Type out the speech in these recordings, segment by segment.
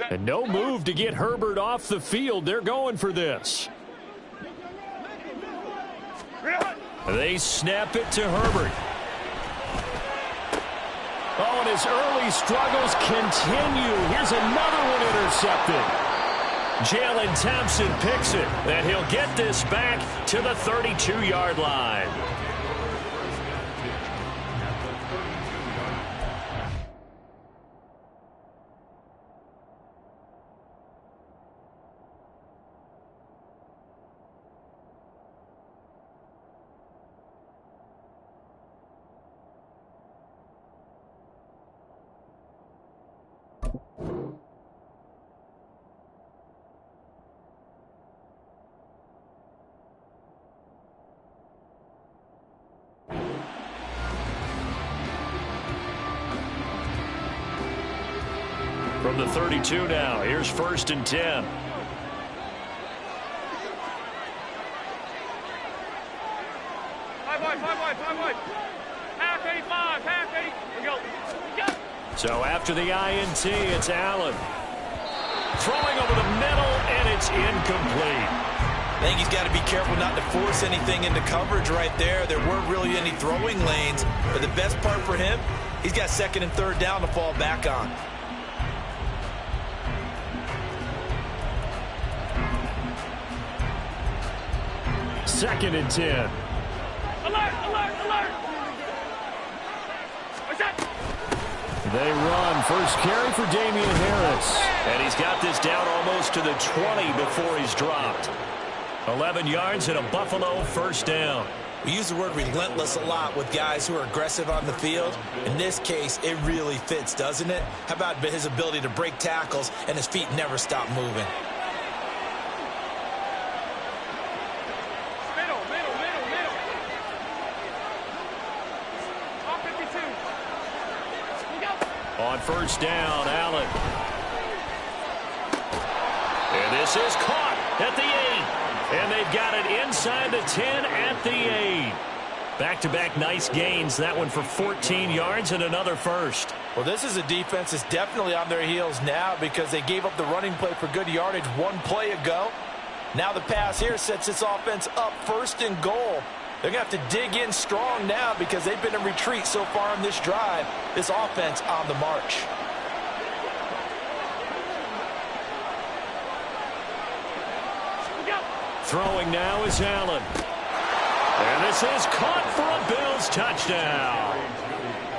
And no move to get Herbert off the field. They're going for this. They snap it to Herbert. Oh, and his early struggles continue. Here's another one intercepted. Jalen Thompson picks it, and he'll get this back to the 32-yard line. From the 32 now, here's 1st and 10. So after the INT, it's Allen. Throwing over the middle, and it's incomplete. I think he's got to be careful not to force anything into coverage right there. There weren't really any throwing lanes, but the best part for him, he's got 2nd and 3rd down to fall back on. Second and 10. Alert, alert, alert. What's that? They run. First carry for Damian Harris. And he's got this down almost to the 20 before he's dropped. 11 yards and a Buffalo 1st down. We use the word relentless a lot with guys who are aggressive on the field. In this case, it really fits, doesn't it? How about his ability to break tackles and his feet never stop moving? On 1st down, Allen. And this is caught at the 8. And they've got it inside the 10 at the 8. Back-to-back nice gains. That one for 14 yards and another 1st. Well, this is a defense that's definitely on their heels now because they gave up the running play for good yardage one play ago. Now the pass here sets this offense up 1st and goal. They're going to have to dig in strong now because they've been in retreat so far in this drive. This offense on the march. Throwing now is Allen. And this is caught for a Bills touchdown.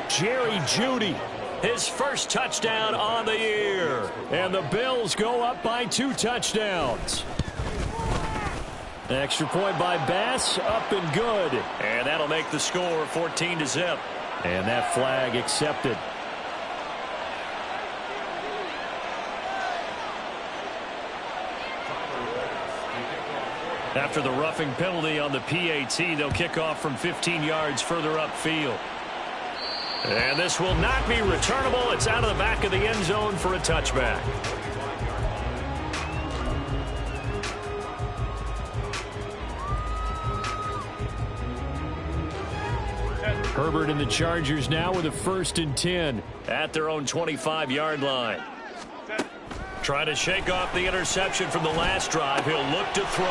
Jerry Jeudy, his 1st touchdown on the year. And the Bills go up by 2 touchdowns. Extra point by Bass, up and good. And that'll make the score 14-0. And that flag accepted. After the roughing penalty on the PAT, they'll kick off from 15 yards further upfield. And this will not be returnable. It's out of the back of the end zone for a touchback. Herbert and the Chargers now with a 1st and 10 at their own 25-yard line. Trying to shake off the interception from the last drive. He'll look to throw.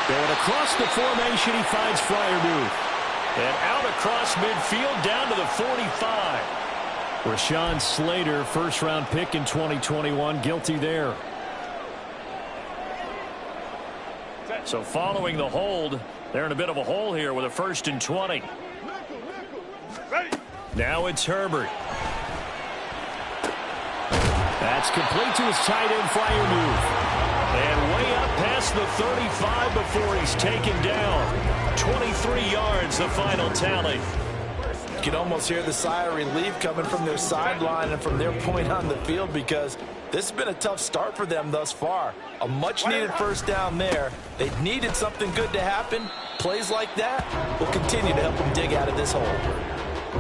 Going across the formation, he finds Freiermuth. And out across midfield down to the 45. Rashawn Slater, 1st-round pick in 2021, guilty there. So following the hold, they're in a bit of a hole here with a 1st and 20. Now it's Herbert. That's complete to his tight end, Freiermuth. And way up past the 35 before he's taken down. 23 yards, the final tally. You can almost hear the sigh of relief coming from their sideline and from their point on the field because this has been a tough start for them thus far. A much-needed 1st down there. They needed something good to happen. Plays like that will continue to help them dig out of this hole.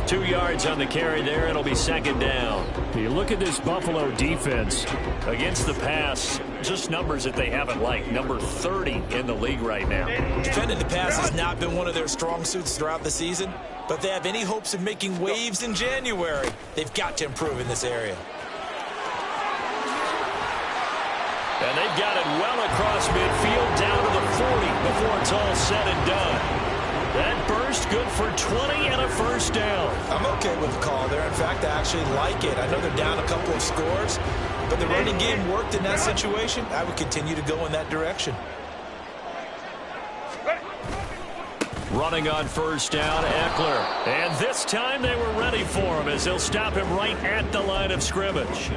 2 yards on the carry there. It'll be 2nd down. You look at this Buffalo defense against the pass, just numbers that they haven't liked. Number 30 in the league right now. Defending the pass has not been one of their strong suits throughout the season, but if they have any hopes of making waves in January, they've got to improve in this area. And they've got it well across midfield down to the 40 before it's all said and done. That burst good for 20 and a first down. I'm okay with the call there. In fact, I actually like it. I know they're down a couple of scores, but the running game worked in that situation. I would continue to go in that direction. Running on first down, Eckler. And this time they were ready for him as they'll stop him right at the line of scrimmage.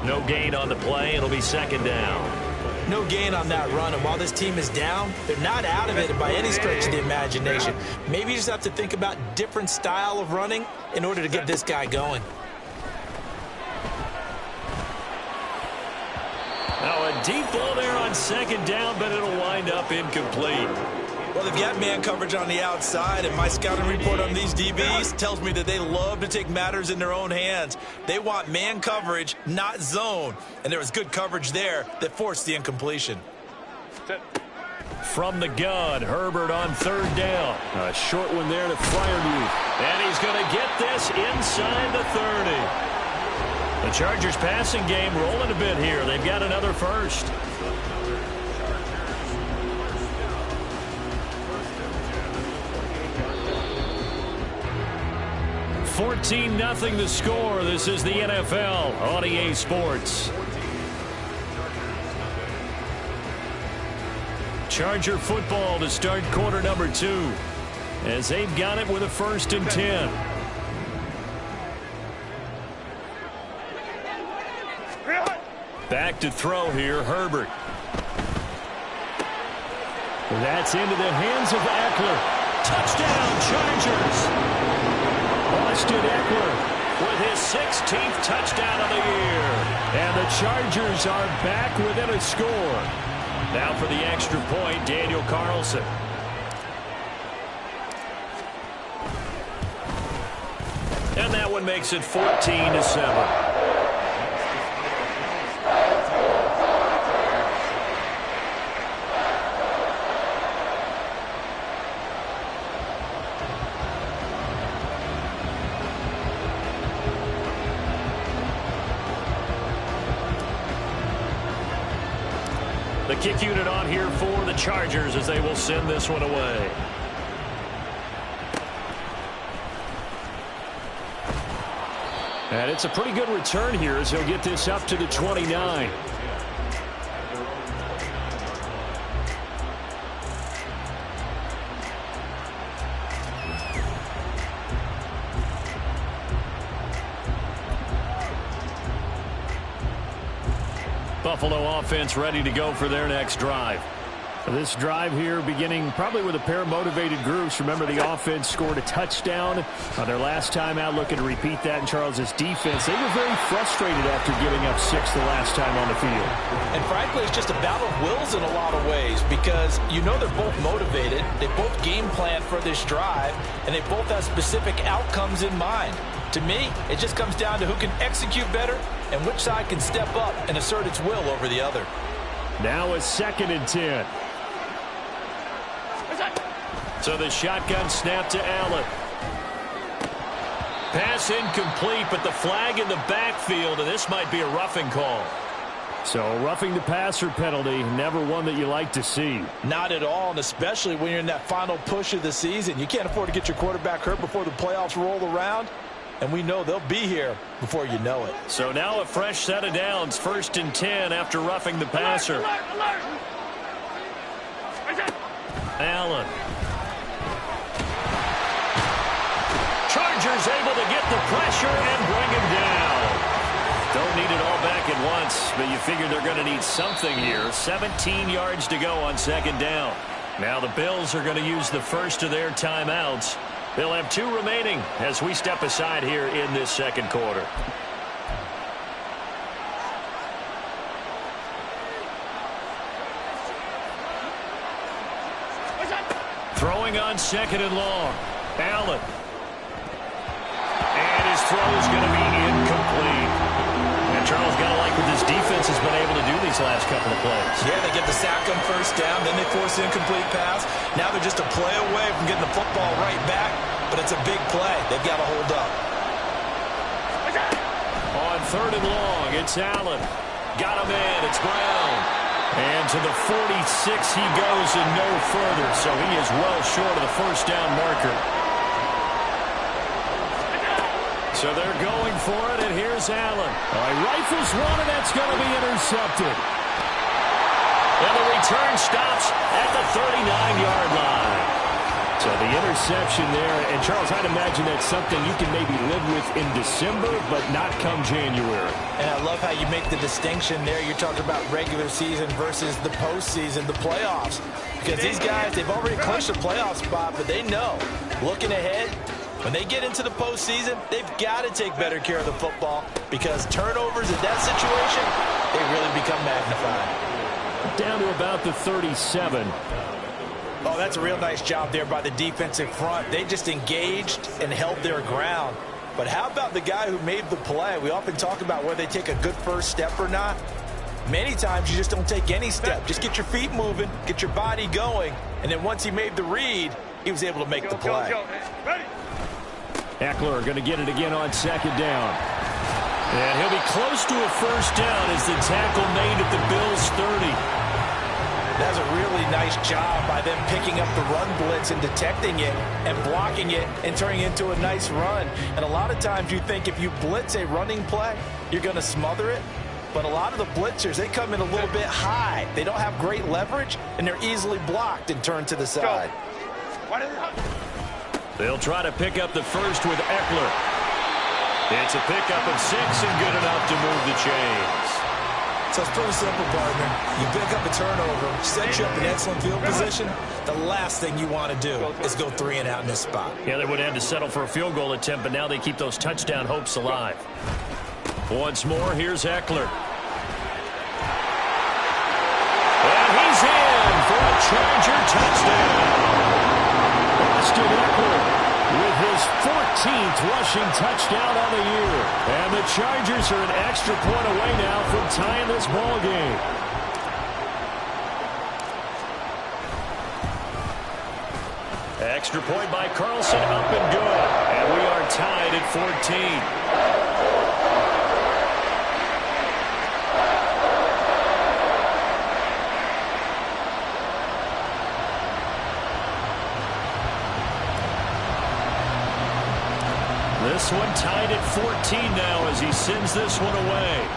No gain on the play. It'll be second down. No gain on that run, and while this team is down, they're not out of it by any stretch of the imagination. Maybe you just have to think about different style of running in order to get this guy going. Now a deep ball there on second down, but it'll wind up incomplete. Well, they've got man coverage on the outside, and my scouting report on these DBs tells me that they love to take matters in their own hands. They want man coverage, not zone. And there was good coverage there that forced the incompletion. From the gun, Herbert on third down. A short one there to Freiermuth. And he's going to get this inside the 30. The Chargers passing game rolling a bit here. They've got another first. 14-0 the score. This is the NFL on EA Sports. Charger football to start quarter number 2 as they've got it with a 1st and 10. Back to throw here, Herbert. That's into the hands of Eckler. Touchdown, Chargers. Austin Eckler with his 16th touchdown of the year. And the Chargers are back within a score. Now for the extra point, Daniel Carlson. And that one makes it 14-7. The kick unit on here for the Chargers as they will send this one away. And it's a pretty good return here as he'll get this up to the 29. Buffalo offense ready to go for their next drive. This drive here beginning probably with a pair of motivated groups. Remember, the offense scored a touchdown on their last time out, looking to repeat that in Charles's defense. They were very frustrated after giving up 6 the last time on the field. And frankly, it's just a battle of wills in a lot of ways because you know they're both motivated. They both game plan for this drive, and they both have specific outcomes in mind. To me, it just comes down to who can execute better and which side can step up and assert its will over the other. Now a 2nd and 10. So the shotgun snap to Allen. Pass incomplete, but the flag in the backfield, and this might be a roughing call. So roughing the passer penalty, never one that you like to see. Not at all, and especially when you're in that final push of the season. You can't afford to get your quarterback hurt before the playoffs roll around. And we know they'll be here before you know it. So now a fresh set of downs. 1st and 10 after roughing the passer. Allen. Chargers able to get the pressure and bring him down. Don't need it all back at once, but you figure they're going to need something here. 17 yards to go on 2nd down. Now the Bills are going to use the first of their timeouts. They'll have 2 remaining as we step aside here in this 2nd quarter. Throwing on 2nd and long. Allen. And his throw is going to be incomplete. And Charles got to like what this defense has been able to do these last couple of plays. Yeah, they get the sack on 1st down, then they force the incomplete pass. Now they're just a play away from getting the football right back, but it's a big play. They've got to hold up. On 3rd and long, it's Allen. Got him in. It's Brown. And to the 46 he goes and no further. So he is well short of the first down marker. So they're going for it, and here's Allen. Rifles one, and that's going to be intercepted. And the return stops at the 39-yard line. So the interception there, and Charles, I'd imagine that's something you can maybe live with in December, but not come January. And I love how you make the distinction there. You're talking about regular season versus the postseason, the playoffs. Because these guys, they've already clinched a playoff spot, but they know, looking ahead, when they get into the postseason, they've got to take better care of the football because turnovers in that situation, they really become magnified. Down to about the 37. Oh, that's a real nice job there by the defensive front. They just engaged and held their ground. But how about the guy who made the play? We often talk about whether they take a good first step or not. Many times you just don't take any step. Just get your feet moving, get your body going, and then once he made the read, he was able to make the play. Eckler going to get it again on second down. And he'll be close to a first down as the tackle made at the Bills' 30. That's a really nice job by them picking up the run blitz and detecting it and blocking it and turning it into a nice run. And a lot of times you think if you blitz a running play, you're going to smother it. But a lot of the blitzers, they come in a little bit high. They don't have great leverage, and they're easily blocked and turned to the side. They'll try to pick up the first with Eckler. It's a pickup of 6 and good enough to move the chains. So it's pretty simple, partner. You pick up a turnover, set you up in excellent field position. The last thing you want to do is go 3 and out in this spot. Yeah, they would have to settle for a field goal attempt, but now they keep those touchdown hopes alive. Once more, here's Eckler. And he's in for a Charger touchdown. Austin Eckler with his 14th rushing touchdown on the year. And the Chargers are an extra point away now from tying this ball game. Extra point by Carlson, up and good. And we are tied at 14. This one tied at 14 now as he sends this one away.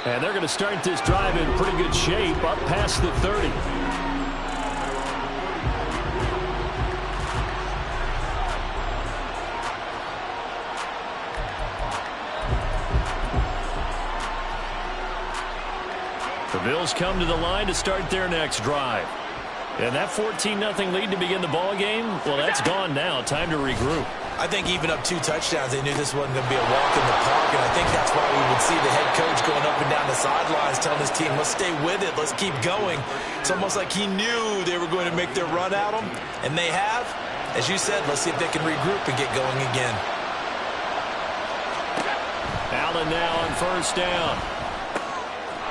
And they're going to start this drive in pretty good shape up past the 30. The Bills come to the line to start their next drive. And that 14-0 lead to begin the ball game, well, that's gone now. Time to regroup. I think even up 2 touchdowns, they knew this wasn't going to be a walk in the park, and I think that's why we would see the head coach going up and down the sidelines telling his team, let's stay with it, let's keep going. It's almost like he knew they were going to make their run at him, and they have. As you said, let's see if they can regroup and get going again. Allen now on first down.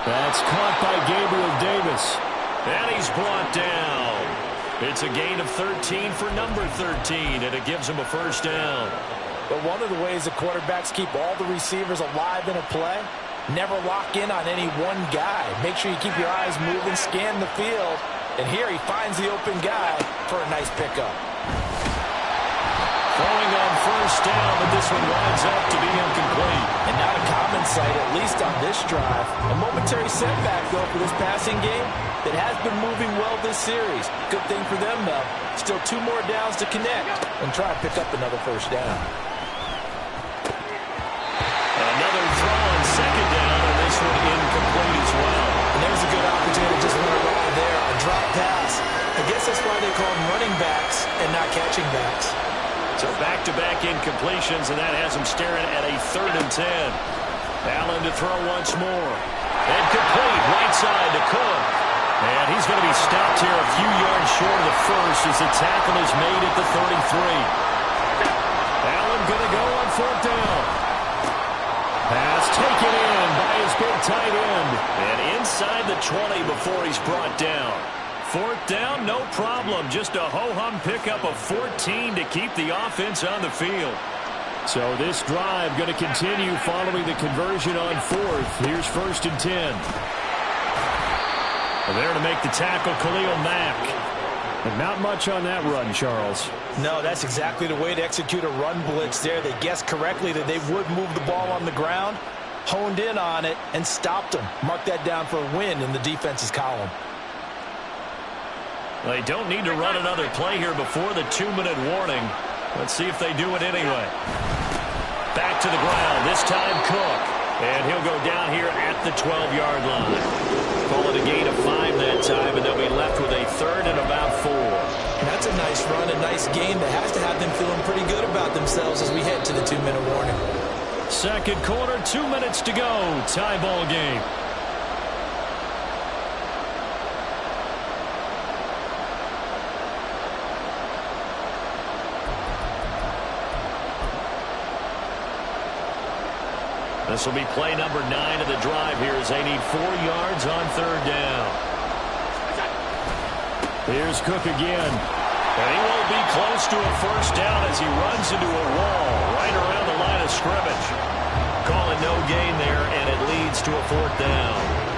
That's caught by Gabriel Davis. And he's brought down. It's a gain of 13 for number 13, and it gives him a first down. But one of the ways the quarterbacks keep all the receivers alive in a play, never lock in on any one guy. Make sure you keep your eyes moving, scan the field. And here he finds the open guy for a nice pickup. Throwing on first down, but this one winds up to be incomplete. And not a common sight, at least on this drive. A momentary setback, though, for this passing game that has been moving well this series. Good thing for them, though. Still 2 more downs to connect and try to pick up another first down. Another throw on second down, and this one incomplete as well. And there's a good opportunity to just run a ride there, a drop pass. I guess that's why they call them running backs and not catching backs. So back-to-back incompletions, and that has him staring at a 3rd and 10. Allen to throw once more. And complete, right side to Cook. And he's going to be stopped here a few yards short of the first as the tackle is made at the 33. Allen going to go on 4th down. Pass taken in by his big tight end. And inside the 20 before he's brought down. 4th down, no problem. Just a ho-hum pickup of 14 to keep the offense on the field. So this drive going to continue following the conversion on fourth. Here's 1st and 10. And there to make the tackle, Khalil Mack. And not much on that run, Charles. No, that's exactly the way to execute a run blitz there. They guessed correctly that they would move the ball on the ground, honed in on it, and stopped them. Mark that down for a win in the defense's column. They don't need to run another play here before the 2-minute warning. Let's see if they do it anyway. Back to the ground, this time Cook. And he'll go down here at the 12-yard line. Call it a gain of 5 that time, and they'll be left with a 3rd and about 4. That's a nice run, a nice game that has to have them feeling pretty good about themselves as we head to the 2-minute warning. Second quarter, 2 minutes to go. Tie ball game. This will be play number 9 of the drive here as they need 4 yards on 3rd down. Here's Cook again. And he won't be close to a 1st down as he runs into a wall right around the line of scrimmage. Call it no gain there, and it leads to a 4th down.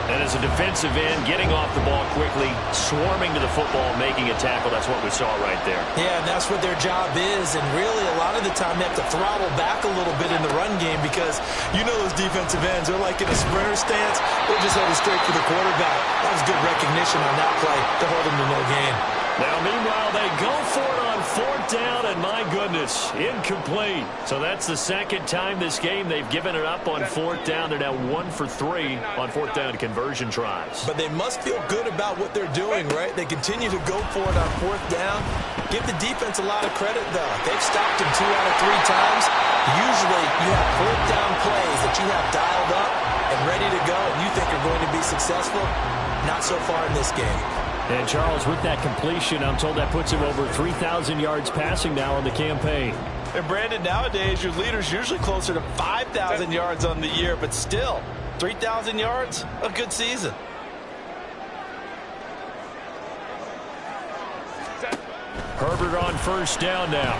And as a defensive end, getting off the ball quickly, swarming to the football, making a tackle, that's what we saw right there. Yeah, and that's what their job is. And really, a lot of the time, they have to throttle back a little bit in the run game because you know those defensive ends, they're like in a sprinter stance. They're just headed straight for the quarterback. That was good recognition on that play to hold them to no gain. Now, meanwhile, they go for it on 4th down, and my goodness, incomplete. So that's the 2nd time this game they've given it up on 4th down. They're now 1 for 3 on 4th down conversion tries. But they must feel good about what they're doing, right? They continue to go for it on 4th down. Give the defense a lot of credit, though. They've stopped them 2 out of 3 times. Usually, you have 4th down plays that you have dialed up and ready to go, and you think are going to be successful. Not so far in this game. And, Charles, with that completion, I'm told that puts him over 3,000 yards passing now on the campaign. And, Brandon, nowadays your leader's usually closer to 5,000 yards on the year, but still, 3,000 yards, a good season. Herbert on 1st down now.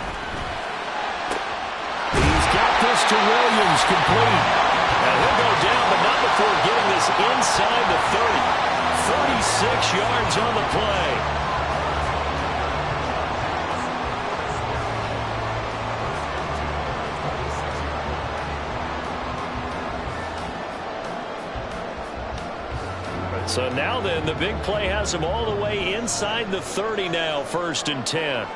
He's got this to Williams, complete. And he'll go down, but not before getting this inside the 30. 36 yards on the play. So now then, the big play has him all the way inside the 30 now, 1st and 10.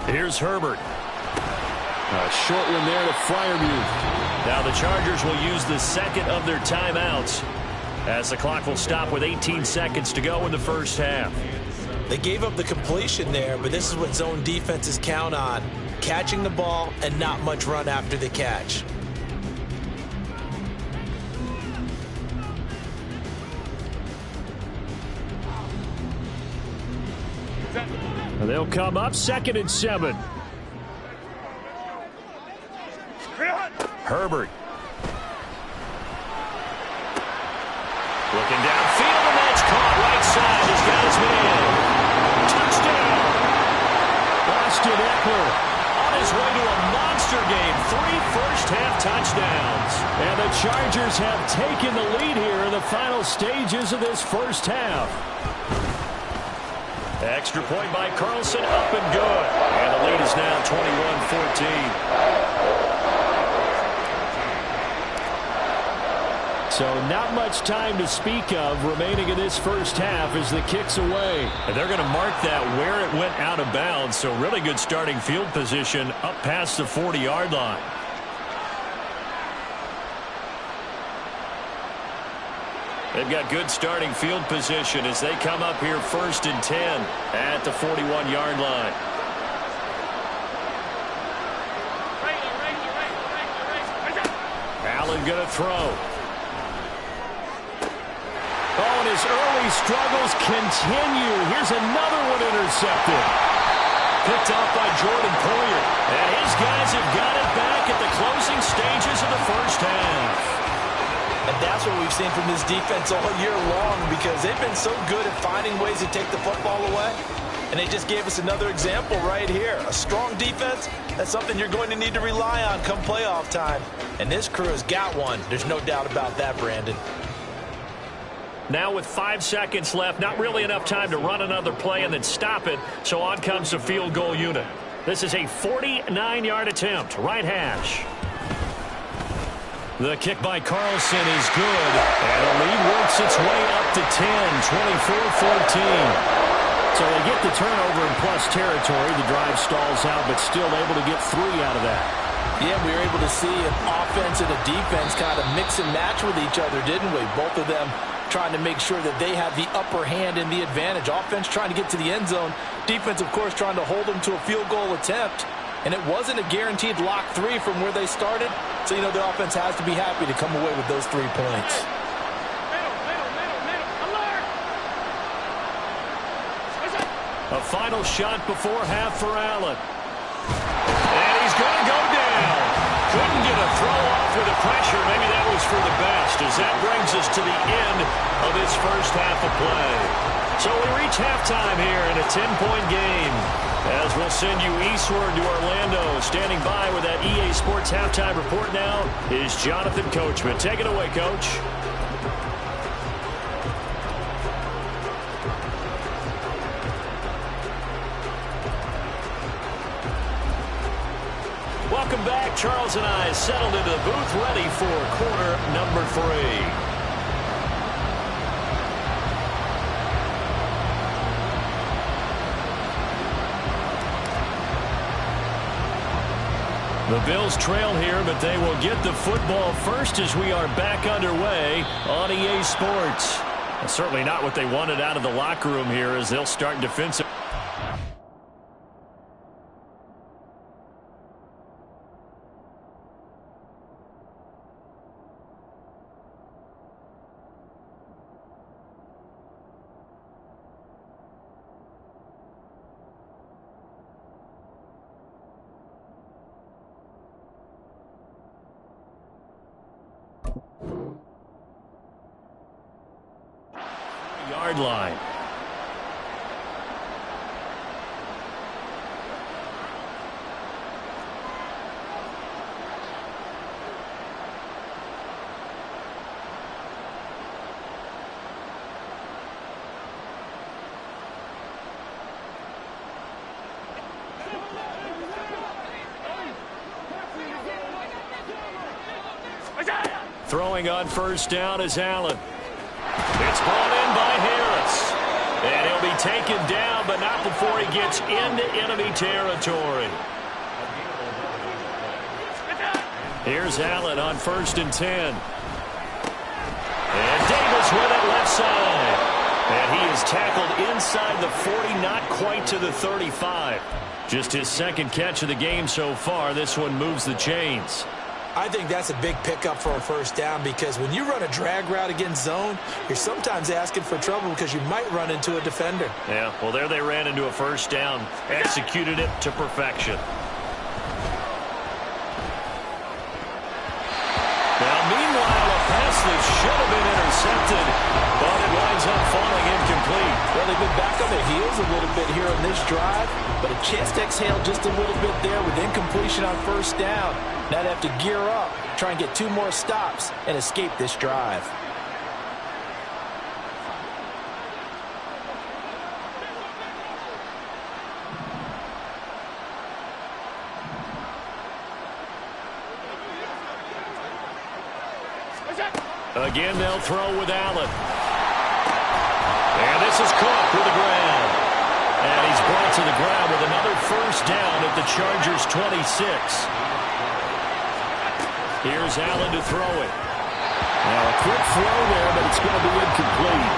Here's Herbert. A short one there to Freiermuth. Now the Chargers will use the 2nd of their timeouts, as the clock will stop with 18 seconds to go in the 1st half. They gave up the completion there, but this is what zone defenses count on. Catching the ball and not much run after the catch. And they'll come up 2nd and 7. Herbert. Looking downfield, and that's caught right side. He's got his man. Touchdown! Austin Eckler on his way to a monster game. 3 first-half touchdowns. And the Chargers have taken the lead here in the final stages of this 1st half. Extra point by Carlson, up and good. And the lead is now 21-14. So not much time to speak of remaining in this 1st half as the kick's away. And they're going to mark that where it went out of bounds. So really good starting field position up past the 40-yard line. They've got good starting field position as they come up here 1st and 10 at the 41-yard line. Allen going to throw. Oh, and his early struggles continue. Here's another one intercepted. Picked off by Jordan Poyer. And his guys have got it back at the closing stages of the 1st half. And that's what we've seen from this defense all year long because they've been so good at finding ways to take the football away. And they just gave us another example right here. A strong defense, that's something you're going to need to rely on come playoff time. And this crew has got one. There's no doubt about that, Brandon. Now with 5 seconds left, not really enough time to run another play and then stop it. So on comes the field goal unit. This is a 49-yard attempt, right hash. The kick by Carlson is good. And the lead works its way up to 10, 24-14. So they get the turnover in plus territory. The drive stalls out, but still able to get 3 out of that. Yeah, we were able to see an offense and a defense kind of mix and match with each other, didn't we? Both of them trying to make sure that they have the upper hand and the advantage. Offense trying to get to the end zone. Defense, of course, trying to hold them to a field goal attempt. And it wasn't a guaranteed lock 3 from where they started. So, you know, the offense has to be happy to come away with those 3 points. A final shot before half for Allen. And he's going to go down. Couldn't get a throw off with the pressure. Maybe that was for the best, as that brings us to the end of this first half of play. So we reach halftime here in a 10-point game. As we'll send you eastward to Orlando. Standing by with that EA Sports halftime report now is Jonathan Coachman. Take it away, Coach. Welcome back. Charles and I settled into the booth, ready for quarter number 3. The Bills trail here, but they will get the football first as we are back underway on EA Sports. And certainly not what they wanted out of the locker room here as they'll start defensive. Yard line. Throwing on first down is Allen. It's brought in by Harris. And he'll be taken down, but not before he gets into enemy territory. Here's Allen on 1st and 10. And Davis with it left side. And he is tackled inside the 40, not quite to the 35. Just his second catch of the game so far. This one moves the chains. I think that's a big pickup for a first down because when you run a drag route against zone, you're sometimes asking for trouble because you might run into a defender. Yeah, well, there they ran into a first down, executed it to perfection. Now, meanwhile, a pass that should have been intercepted, but it winds up falling incomplete. Well, they've been back on their heels a little bit here on this drive, but a chance to exhale just a little bit there with incompletion on first down. Now they have to gear up, try and get 2 more stops, and escape this drive. Again, they'll throw with Allen. And this is caught to the ground. And he's brought to the ground with another first down at the Chargers' 26. Here's Allen to throw it. Now a quick throw there, but it's going to be incomplete.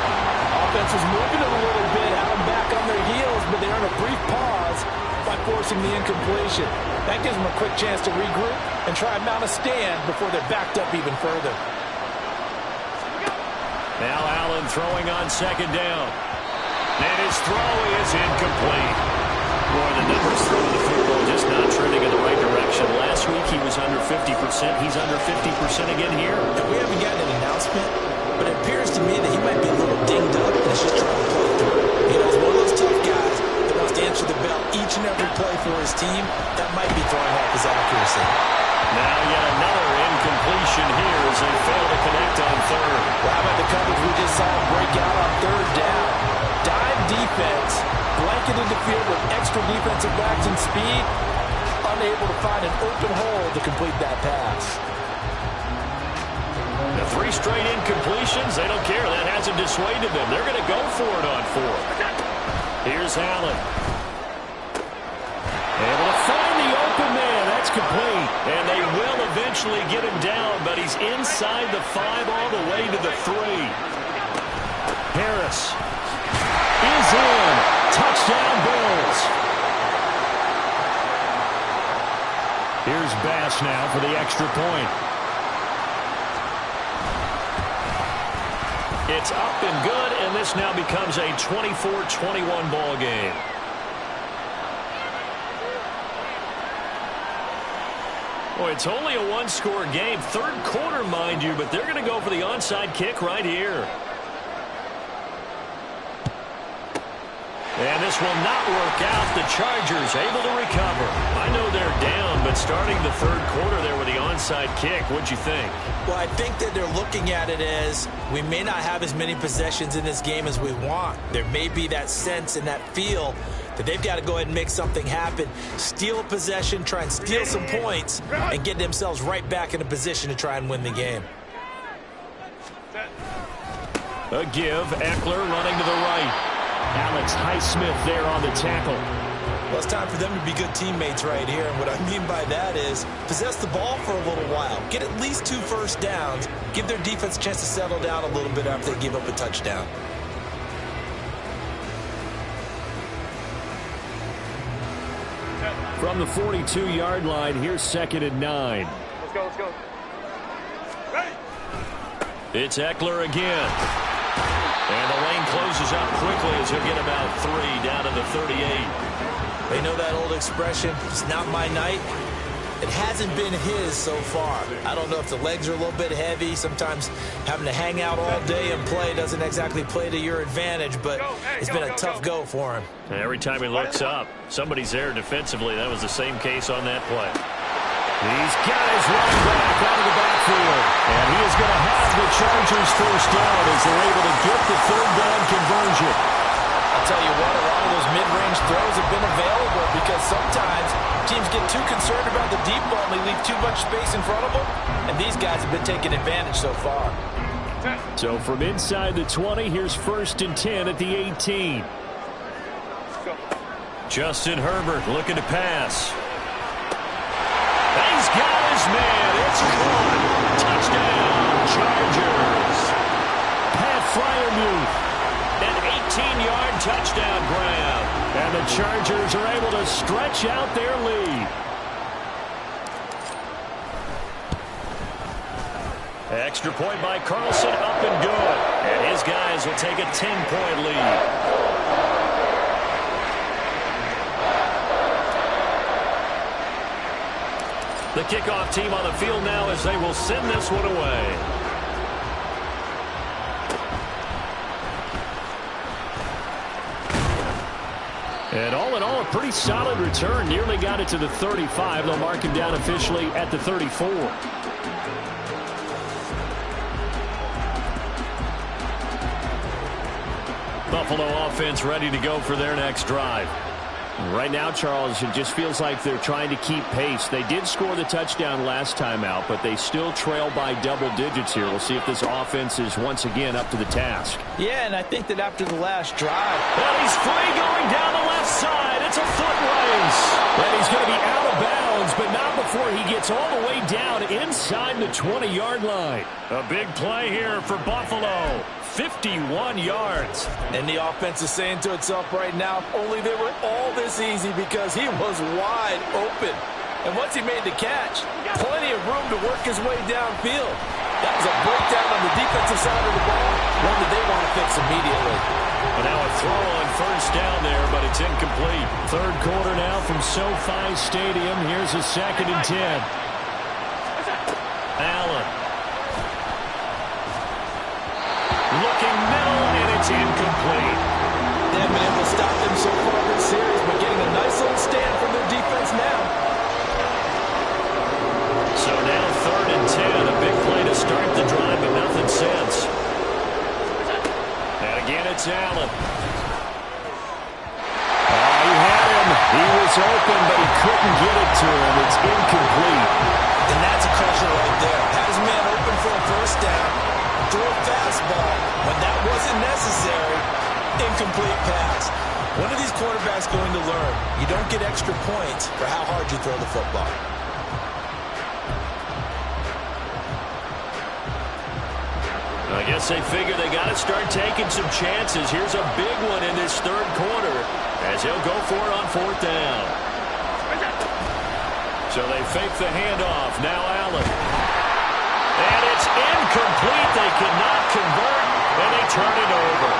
Offense is moving a little bit, out and back on their heels, but they're on a brief pause by forcing the incompletion. That gives them a quick chance to regroup and try and mount a stand before they're backed up even further. Now Allen throwing on 2nd down. And his throw is incomplete. Boy, the numbers throwing the football just not trending in the right direction. Last week he was under 50%. He's under 50% again here. We haven't gotten an announcement, but it appears to me that he might be a little dinged up and is just trying to play through. You know, he's one of those tough guys that wants play for his team, that might be throwing off his accuracy. Now yet another incompletion here as they fail to connect on third. Well, how about the coverage we just saw break out on third down? Dive defense, blanketed the field with extra defensive backs and speed, unable to find an open hole to complete that pass. The 3 straight incompletions, they don't care. That hasn't dissuaded them. They're going to go for it on 4. Here's Allen. Able to find the open man. That's complete. And they will eventually get him down, but he's inside the 5 all the way to the 3. Harris is in. Touchdown, Bills. Here's Bass now for the extra point. It's up and good, and this now becomes a 24-21 ball game. Boy, it's only a 1-score game. Third quarter, mind you, but they're going to go for the onside kick right here. And this will not work out. The Chargers able to recover. I know they're down, but starting the third quarter there with the onside kick, what'd you think? Well, I think that they're looking at it as we may not have as many possessions in this game as we want. There may be that sense and that feel that they've got to go ahead and make something happen. Steal a possession, try and steal some points, and get themselves right back in a position to try and win the game. A give. Eckler running to the right. Alex Highsmith there on the tackle. Well, it's time for them to be good teammates right here. And what I mean by that is possess the ball for a little while. Get at least 2 first downs. Give their defense a chance to settle down a little bit after they give up a touchdown. From the 42-yard line, here's 2nd and 9. Let's go, let's go. Ready. It's Eckler again. And the lane closes up quickly as he'll get about 3 down to the 38. They know that old expression, it's not my night. It hasn't been his so far. I don't know if the legs are a little bit heavy. Sometimes having to hang out all day and play doesn't exactly play to your advantage, but it's been a tough go for him. And every time he looks up, somebody's there defensively. That was the same case on that play. He's got his running back out of the backfield. And he is going to have the Chargers first down as they're able to get the third down conversion. I'll tell you what, a lot of those mid-range throws have been available because sometimes teams get too concerned about the deep ball and they leave too much space in front of them. And these guys have been taking advantage so far. So from inside the 20, here's 1st and 10 at the 18. Justin Herbert looking to pass. He's got his man. It's caught. Touchdown, Chargers. Pat Freiermuth, an 18-yard touchdown grab. And the Chargers are able to stretch out their lead. Extra point by Carlson, up and good. And his guys will take a 10-point lead. The kickoff team on the field now as they will send this one away. And all in all, a pretty solid return. Nearly got it to the 35. They'll mark him down officially at the 34. Buffalo offense ready to go for their next drive. Right now, Charles, it just feels like they're trying to keep pace. They did score the touchdown last time out, but they still trail by double digits here. We'll see if this offense is once again up to the task. Yeah, and I think that after the last drive. Well, he's free going down the left side. It's a foot race. And he's going to be out of bounds, but not before he gets all the way down inside the 20-yard line. A big play here for Buffalo. 51 yards. And the offense is saying to itself right now, only they were all this easy because he was wide open. And once he made the catch, plenty of room to work his way downfield. That was a breakdown on the defensive side of the ball, one that they want to fix immediately. And now a throw on first down there, but it's incomplete. Third quarter now from SoFi Stadium. Here's a 2nd and 10. Allen. Looking middle, and it's incomplete. They haven't been able to stop them so far this series, but getting a nice little stand from the it's Allen. He had him. He was open, but he couldn't get it to him. It's incomplete. And that's a crusher right there. Had his man open for a first down. Threw a fastball. When that wasn't necessary, incomplete pass. When are these quarterbacks going to learn? You don't get extra points for how hard you throw the football. I guess they figure they got to start taking some chances. Here's a big one in this third quarter as he'll go for it on fourth down. So they fake the handoff. Now Allen. And it's incomplete. They cannot convert, and they turn it over.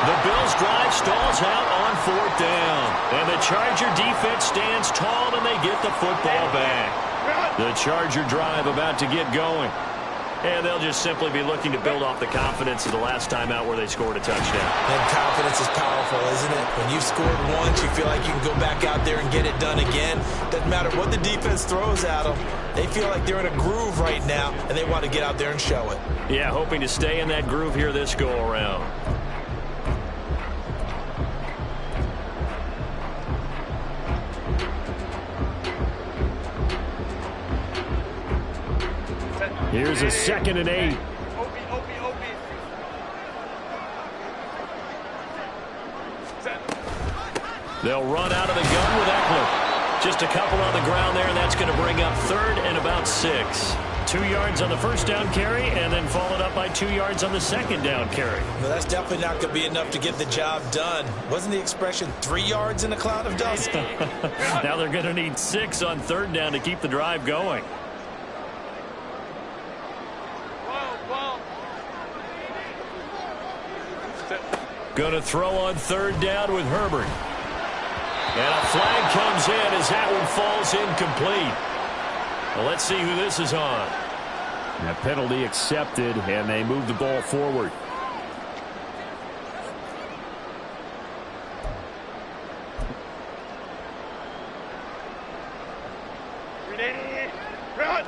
The Bills' drive stalls out on fourth down. And the Charger defense stands tall, and they get the football back. The Charger drive about to get going. And they'll just simply be looking to build off the confidence of the last time out where they scored a touchdown. And confidence is powerful, isn't it? When you've scored once, you feel like you can go back out there and get it done again. Doesn't matter what the defense throws at them. They feel like they're in a groove right now, and they want to get out there and show it. Yeah, hoping to stay in that groove here this go-around. Here's a 2nd and 8. They'll run out of the gun with Eckler. Just a couple on the ground there, and that's going to bring up 3rd and about 6. 2 yards on the first down carry, and then followed up by 2 yards on the second down carry. Well, that's definitely not going to be enough to get the job done. Wasn't the expression 3 yards in a cloud of dust? Now they're going to need 6 on 3rd down to keep the drive going. Going to throw on 3rd down with Herbert. And a flag comes in as that one falls incomplete. Well, let's see who this is on. That penalty accepted, and they move the ball forward. Run!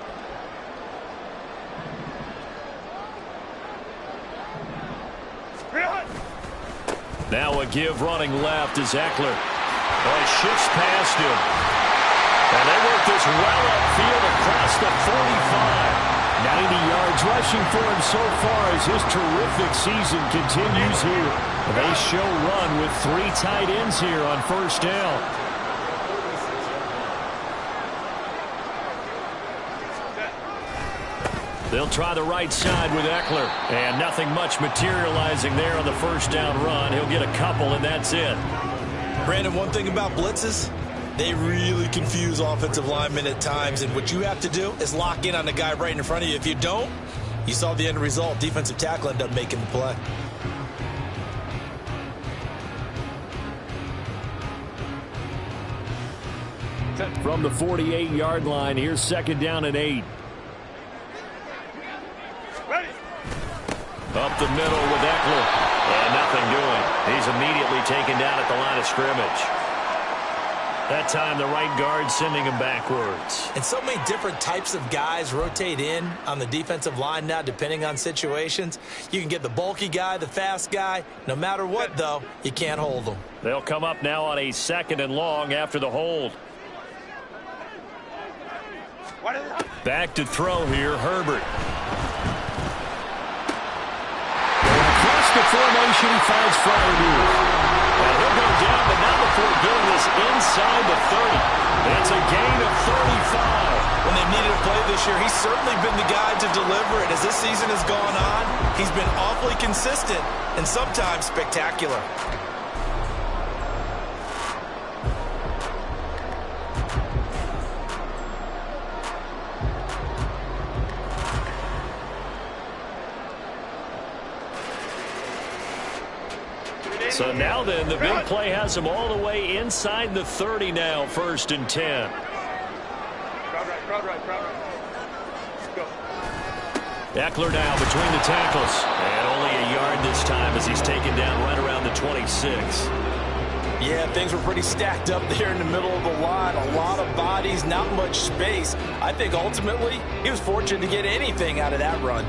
Now a give running left is Eckler. Oh, he shifts past him. And they work this well upfield across the 45. 90 yards rushing for him so far as his terrific season continues here. They show run with 3 tight ends here on first down. They'll try the right side with Eckler. And nothing much materializing there on the first down run. He'll get a couple, and that's it. Brandon, one thing about blitzes, they really confuse offensive linemen at times. And what you have to do is lock in on the guy right in front of you. If you don't, you saw the end result. Defensive tackle ended up making the play. From the 48-yard line, here's 2nd down and 8. Up the middle with Eckler. And nothing doing. He's immediately taken down at the line of scrimmage. That time the right guard sending him backwards. And so many different types of guys rotate in on the defensive line now depending on situations. You can get the bulky guy, the fast guy. No matter what, though, you can't hold them. They'll come up now on a 2nd and long after the hold. Back to throw here, Herbert. The formation, he finds Fryermuth. And he'll go down, but not before getting this inside the 30. It's a gain of 35. When they've needed a play this year, he's certainly been the guy to deliver it. As this season has gone on, he's been awfully consistent and sometimes spectacular. So now then, the big play has him all the way inside the 30 now, 1st and 10. Crowd right. Go. Eckler now between the tackles. And only a yard this time as he's taken down right around the 26. Yeah, things were pretty stacked up there in the middle of the line. A lot of bodies, not much space. I think ultimately he was fortunate to get anything out of that run.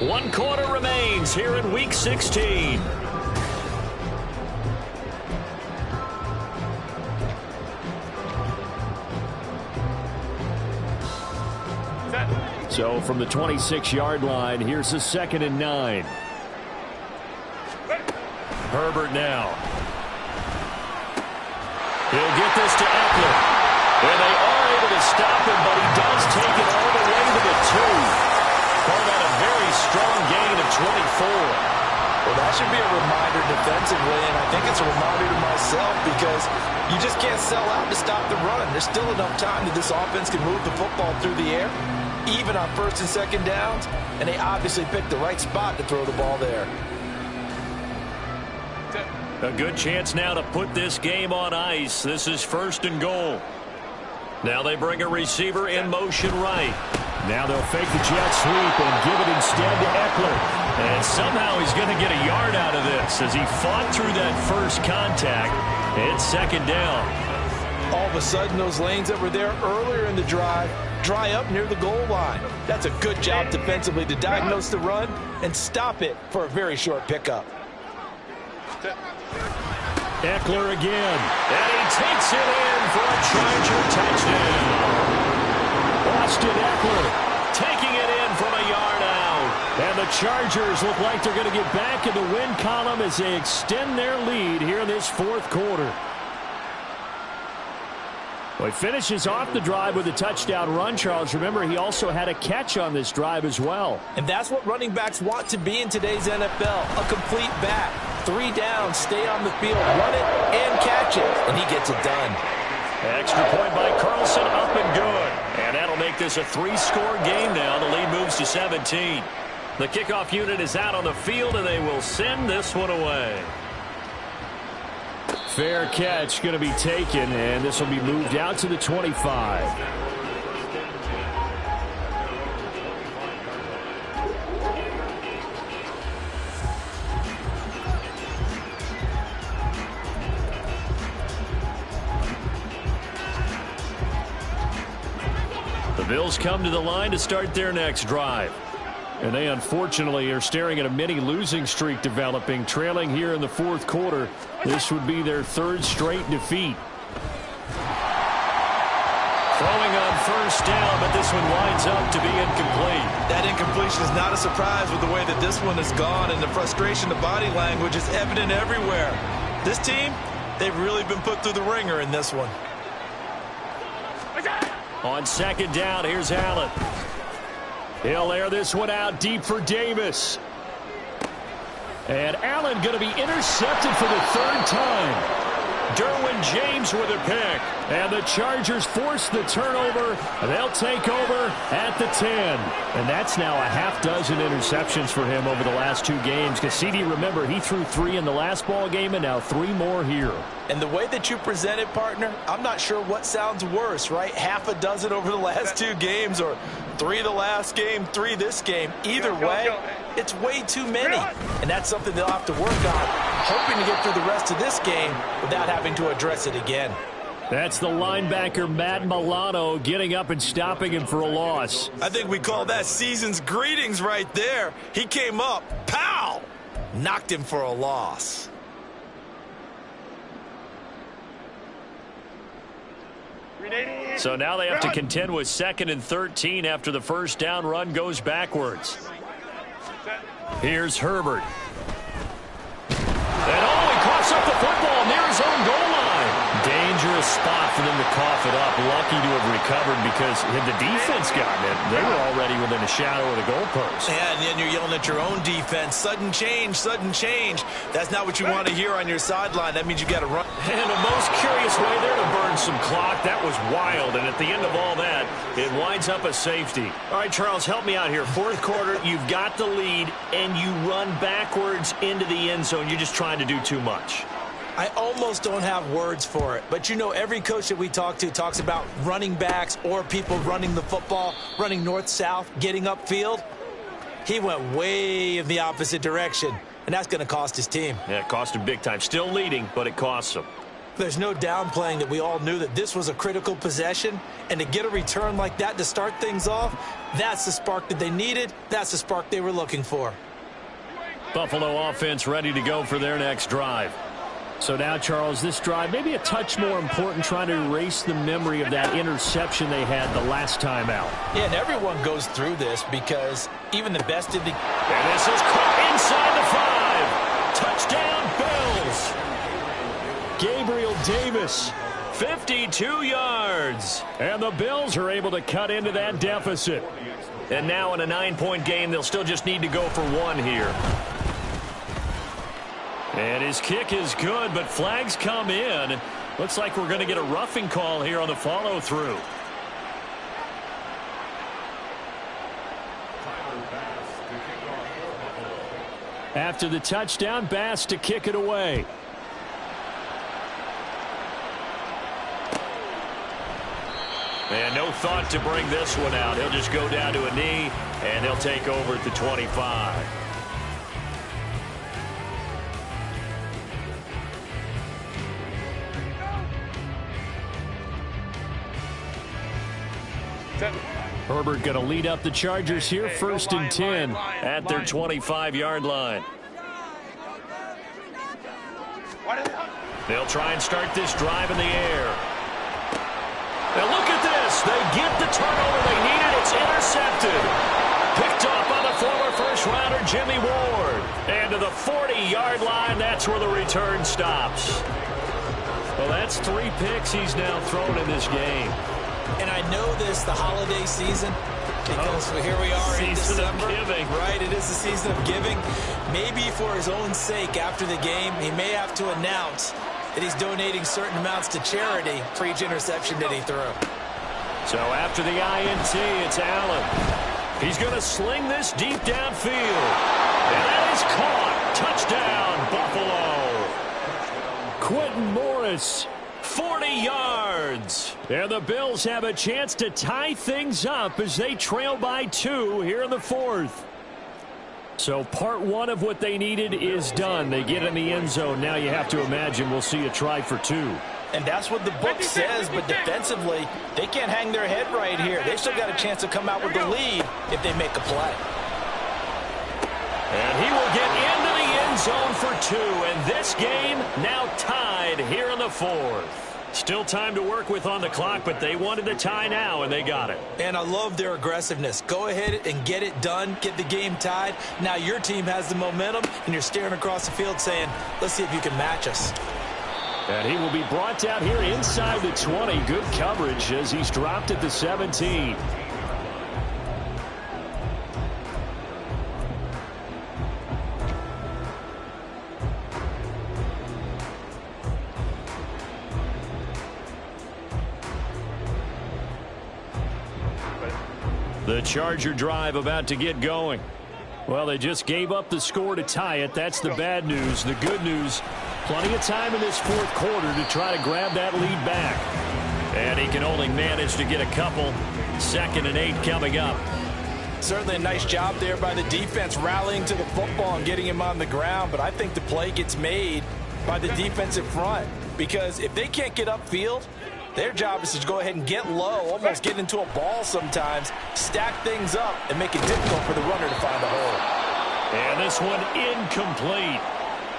1 quarter remains here in Week 16. So from the 26-yard line, here's a 2nd and 9. Herbert now. He'll get this to Eckler. And they are able to stop him, but he does take it all the way to the 2. Call that a very strong gain of 24. Well, that should be a reminder defensively, and I think it's a reminder to myself because you just can't sell out to stop the run. There's still enough time that this offense can move the football through the air, even on 1st and 2nd downs, and they obviously picked the right spot to throw the ball there. A good chance now to put this game on ice. This is 1st and goal. Now they bring a receiver in motion right. Now they'll fake the jet sweep and give it instead to Eckler. And somehow he's going to get a yard out of this as he fought through that first contact. It's 2nd down. All of a sudden, those lanes that were there earlier in the drive dry up near the goal line. That's a good job defensively to diagnose the run and stop it for a very short pickup. Eckler again. And he takes it in for a Charger touchdown. Austin Eckler taking it in from a yard out. And the Chargers look like they're going to get back in the win column as they extend their lead here in this 4th quarter. Well, he finishes off the drive with a touchdown run, Charles. Remember, he also had a catch on this drive as well. And that's what running backs want to be in today's NFL, a complete back. 3 downs, stay on the field, run it, and catch it. And he gets it done. Extra point by Carlson, up and good. And that'll make this a 3-score game now. The lead moves to 17. The kickoff unit is out on the field, and they will send this one away. Fair catch going to be taken, and this will be moved out to the 25. The Bills come to the line to start their next drive. And they unfortunately are staring at a mini losing streak developing, trailing here in the 4th quarter. This would be their 3rd straight defeat. Throwing on 1st down, but this one winds up to be incomplete. That incompletion is not a surprise with the way that this one has gone, and the frustration, the body language is evident everywhere. This team, they've really been put through the ringer in this one. On 2nd down, here's Allen. He'll air this one out deep for Davis. And Allen going to be intercepted for the 3rd time. Derwin James with a pick. And the Chargers force the turnover. They'll take over at the 10. And that's now a half-dozen interceptions for him over the last 2 games. Because CD, remember, he threw 3 in the last ball game and now 3 more here. And the way that you present it, partner, I'm not sure what sounds worse, right? Half a dozen over the last 2 games or 3 the last game, 3 this game. Either way, it's way too many. And that's something they'll have to work on, hoping to get through the rest of this game without having to address it again. That's the linebacker, Matt Milano, getting up and stopping him for a loss. I think we call that season's greetings right there. He came up, pow! Knocked him for a loss. So now they have to contend with 2nd and 13 after the 1st down run goes backwards. Here's Herbert. And he coughs up the football near his own goal line. Dangerous spot for them to cough it up. Lucky to have recovered because had the defense gotten it, they were already within a shadow of the goalpost. Yeah, and then you're yelling at your own defense. Sudden change, sudden change. That's not what you want to hear on your sideline. That means you got to run. And a most curious way there to burn some clock. That was wild. And at the end of all that, it winds up a safety. All right, Charles, help me out here. 4th quarter, you've got the lead, and you run backwards into the end zone. You're just trying to do too much. I almost don't have words for it. But, you know, every coach that we talk to talks about running backs or people running the football, running north-south, getting upfield. He went way in the opposite direction, and that's going to cost his team. Yeah, it cost him big time. Still leading, but it costs him. There's no downplaying that we all knew that this was a critical possession, and to get a return like that to start things off, that's the spark that they needed. That's the spark they were looking for. Buffalo offense ready to go for their next drive. So now, Charles, this drive maybe a touch more important, trying to erase the memory of that interception they had the last time out. Yeah, and everyone goes through this because even the best of the... And this is caught inside the 5. Touchdown, Bills. Gabriel Davis, 52 yards. And the Bills are able to cut into that deficit. And now in a 9-point game, they'll still just need to go for 1 here. And his kick is good, but flags come in. Looks like we're going to get a roughing call here on the follow-through. After the touchdown, Bass to kick it away. And no thought to bring this one out. He'll just go down to a knee, and they'll take over at the 25. Herbert going to lead up the Chargers here, 1st and 10 at their 25-yard line. They'll try and start this drive in the air. Now look at this. They get the turnover they needed. It's intercepted. Picked off by the former first-rounder Jimmy Ward. And to the 40-yard line, that's where the return stops. Well, that's 3 picks he's now thrown in this game. And I know this, the holiday season, because here we are in December. Season of giving. Right, it is the season of giving. Maybe for his own sake after the game, he may have to announce that he's donating certain amounts to charity for each interception that he threw. So after the INT, it's Allen. He's going to sling this deep downfield. And that is caught. Touchdown, Buffalo. Quentin Morris, 40 yards. And the Bills have a chance to tie things up as they trail by 2 here in the 4th. So part 1 of what they needed is done. They get in the end zone. Now you have to imagine we'll see a try for 2. And that's what the book says, but defensively, they can't hang their head right here. They still got a chance to come out with the lead if they make a play. And he will get into the end zone for 2. And this game now tied here in the 4th. Still time to work with on the clock, but they wanted the tie now, and they got it. And I love their aggressiveness. Go ahead and get it done. Get the game tied. Now your team has the momentum, and you're staring across the field saying, let's see if you can match us. And he will be brought down here inside the 20. Good coverage as he's dropped at the 17. The Charger drive about to get going. Well, they just gave up the score to tie it. That's the bad news. The good news, plenty of time in this 4th quarter to try to grab that lead back. And he can only manage to get a couple. 2nd and 8 coming up. Certainly a nice job there by the defense rallying to the football and getting him on the ground. But I think the play gets made by the defensive front. Because if they can't get upfield, their job is to go ahead and get low, almost get into a ball sometimes, stack things up, and make it difficult for the runner to find a hole. And this one incomplete.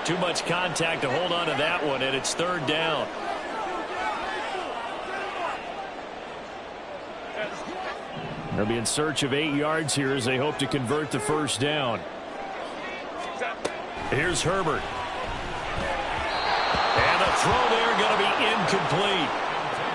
Too much contact to hold on to that one, and it's 3rd down. They'll be in search of 8 yards here as they hope to convert the 1st down. Here's Herbert. And the throw there going to be incomplete.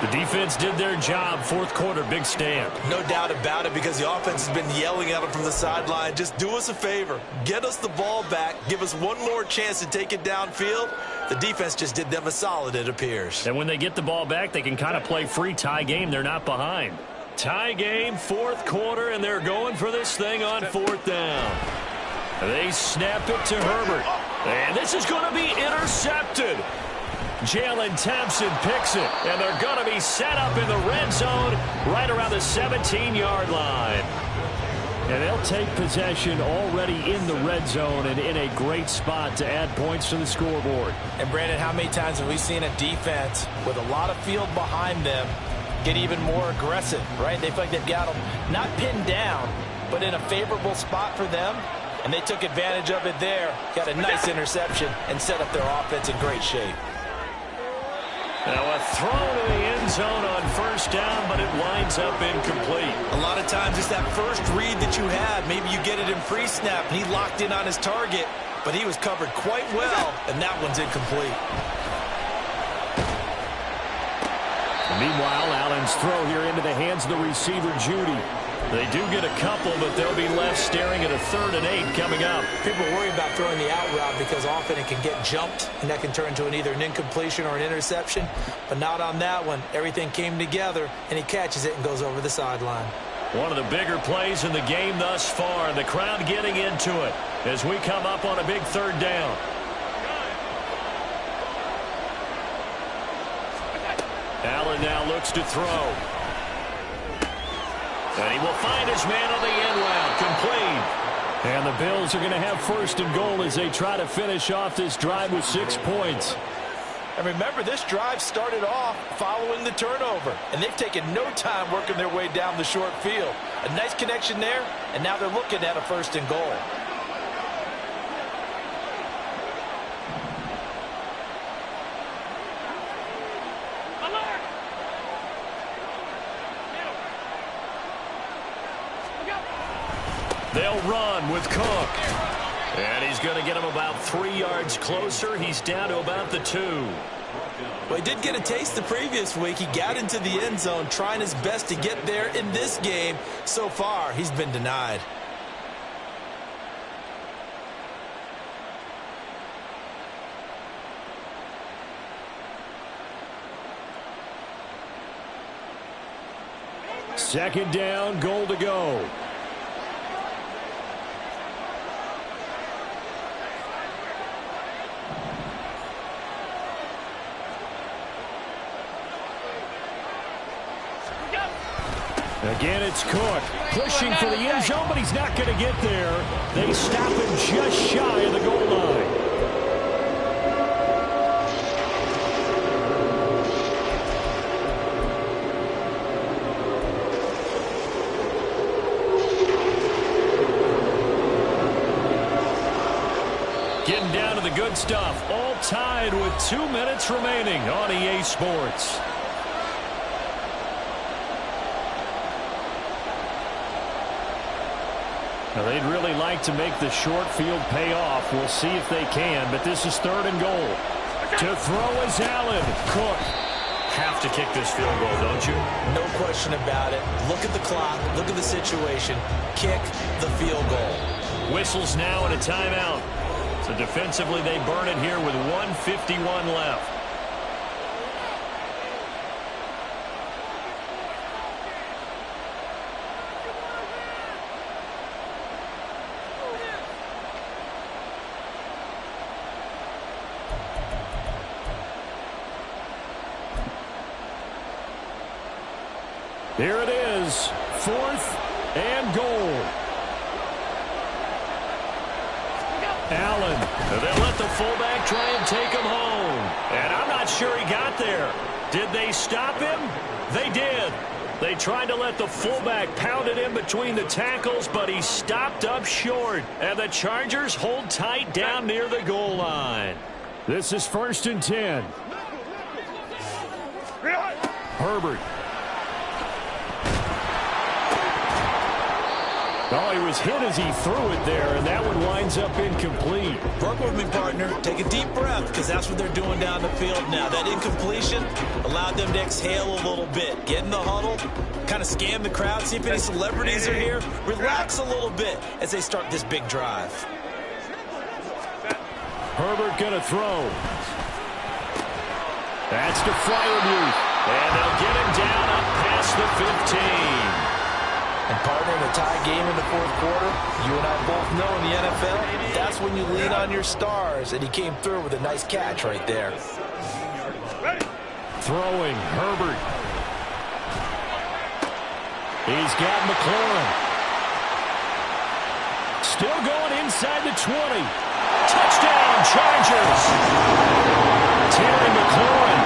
The defense did their job. 4th quarter, big stand. No doubt about it, because the offense has been yelling at them from the sideline. Just do us a favor. Get us the ball back. Give us one more chance to take it downfield. The defense just did them a solid, it appears. And when they get the ball back, they can kind of play free tie game. They're not behind. Tie game, 4th quarter, and they're going for this thing on 4th down. They snap it to Herbert. And this is going to be intercepted. Jalen Thompson picks it, and they're going to be set up in the red zone right around the 17-yard line. And they'll take possession already in the red zone and in a great spot to add points to the scoreboard. And, Brandon, how many times have we seen a defense with a lot of field behind them get even more aggressive, right? They feel like they've got them not pinned down, but in a favorable spot for them. And they took advantage of it there, got a nice interception, and set up their offense in great shape. Now a throw to the end zone on first down, but it winds up incomplete. A lot of times it's that first read that you have. Maybe you get it in pre-snap, and he locked in on his target, but he was covered quite well, and that one's incomplete. Meanwhile, Allen's throw here into the hands of the receiver, Judy. They do get a couple, but they'll be left staring at a 3rd and 8 coming up. People worry about throwing the out route because often it can get jumped, and that can turn into either an incompletion or an interception. But not on that one. Everything came together, and he catches it and goes over the sideline. One of the bigger plays in the game thus far, and the crowd getting into it as we come up on a big 3rd down. Allen now looks to throw. And he will find his man on the end route, complete. And the Bills are going to have 1st and goal as they try to finish off this drive with 6 points. And remember, this drive started off following the turnover, and they've taken no time working their way down the short field. A nice connection there, and now they're looking at a 1st and goal. They'll run with Cook. And he's going to get him about 3 yards closer. He's down to about the 2. Well, he did get a taste the previous week. He got into the end zone trying his best to get there in this game. So far, he's been denied. Second down, goal to go. Again, it's Cook pushing for the end zone, but he's not going to get there. They stop him just shy of the goal line. Getting down to the good stuff. All tied with 2 minutes remaining on EA Sports. Now, they'd really like to make the short field pay off. We'll see if they can, but this is 3rd and goal. To throw is Allen. Cook. Have to kick this field goal, don't you? No question about it. Look at the clock. Look at the situation. Kick the field goal. Whistles now and a timeout. So defensively, they burn it here with 1:51 left. Here it is, 4th and goal. Allen, they'll let the fullback try and take him home. And I'm not sure he got there. Did they stop him? They did. They tried to let the fullback pound it in between the tackles, but he stopped up short. And the Chargers hold tight down near the goal line. This is 1st and 10. Herbert. Oh, he was hit as he threw it there, and that one winds up incomplete. Work with me, partner. Take a deep breath, because that's what they're doing down the field now. That incompletion allowed them to exhale a little bit. Get in the huddle, kind of scan the crowd, see if any celebrities are here. Relax a little bit as they start this big drive. Herbert going to throw. That's to Freiermuth. And they'll get him down up past the 15. And partner, in a tie game in the 4th quarter, you and I both know in the NFL, that's when you lean on your stars, and he came through with a nice catch right there. Throwing, Herbert. He's got McLaurin. Still going inside the 20. Touchdown, Chargers. Terry McLaurin,